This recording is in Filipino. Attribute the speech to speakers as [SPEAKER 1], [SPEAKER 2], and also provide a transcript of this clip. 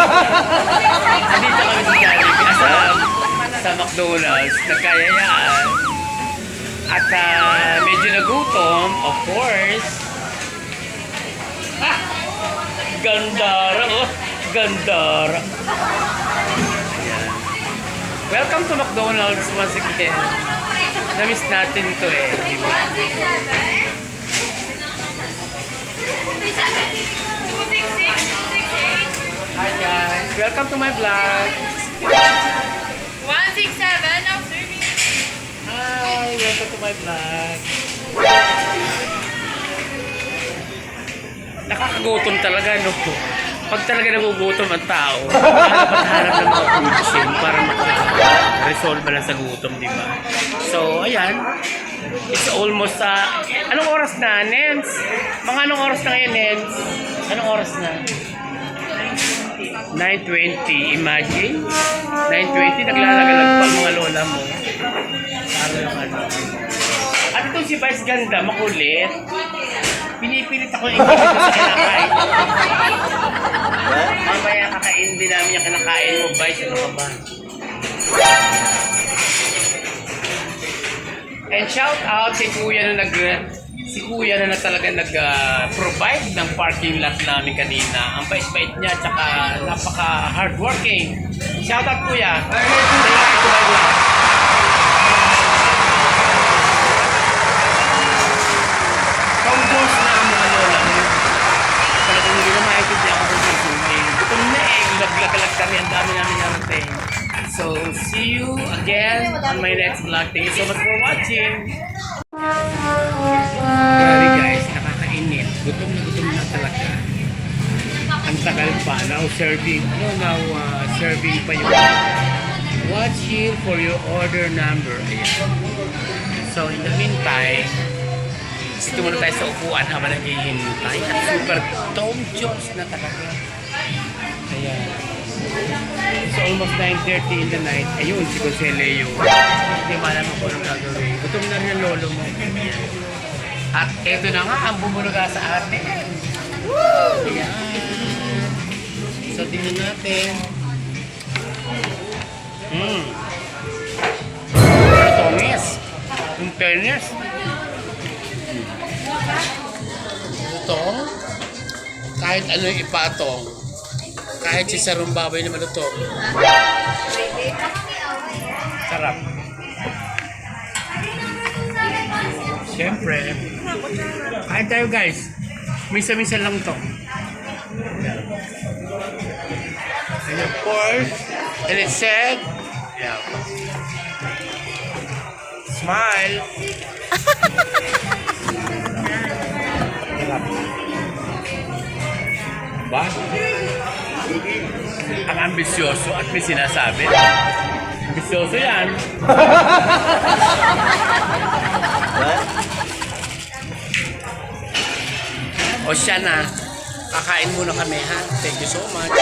[SPEAKER 1] Nandito kami sa Jollibee, sa McDonald's, nagkayayaan. At medyo nagutom, of course. Ah! Gandara, oh! Gandara! Ayan. Welcome to McDonald's once again. Namiss natin ito eh, di ba? Hi guys, welcome to my vlog.
[SPEAKER 2] 167, now serving.
[SPEAKER 1] Hi, welcome to my vlog. Nakakagutom talaga, no? Pag talaga nagugutom ang tao, hanap ng mga foods para maka-resolve lang sa gutom, di ba? So, ayan. It's almost anong oras na, Nens? Mga anong oras na ngayon, Nens? Anong oras na? 9:20. Imagine? 9:20, naglalagalag pa ang mga lola mo. Para yung ano. At itong si Vice Ganda, makulit. Pinipilit ako yung ikipit ko sa kinakain. Mamaya kakain din namin yung kinakain mo, Vice. Ano ka ba? And shout out si Kuya na talaga nag-provide ng parking lot namin kanina. Ang bait-bait niya, tsaka napaka-hardworking. Shout out Kuya. Say hi to my vlog. Pang-boss na ang mga lola mo. Talagang hindi na maintindihan ako sa zooming. Gutom na eh, laglag kami, ang dami namin narating. So, see you again on my next vlog. Thank you so much for watching. Grabe guys, nakakainit. Gutom na talaga. Ang tagal pa. Now serving pa yung watch here for your order number. Ayan. So, in the meantime, dito muna tayo sa upuan habang naghihintay. At super Tom Jones na talaga. Ayan. It's almost 9:30 in the night. Ayun, si Conselio. Hindi malam ako anong gagawin. Gutom na rin ang lolo mo. At eto na nga ang bumulaga sa atin. Woo! Ayan. So, tingnan natin. Tomis. Yung fairness. Ito, kahit ano yung ipatong, kahit si sarong baboy na malutong. Sarap. Siyempre, kahit tayo guys, minsan-minsan lang to. And of course, and it said, yeah. Smile. Ba? Ang ambisyoso at may sinasabi. Ambisyoso yan. O siya na, kakain muna kami ha. Thank you so much.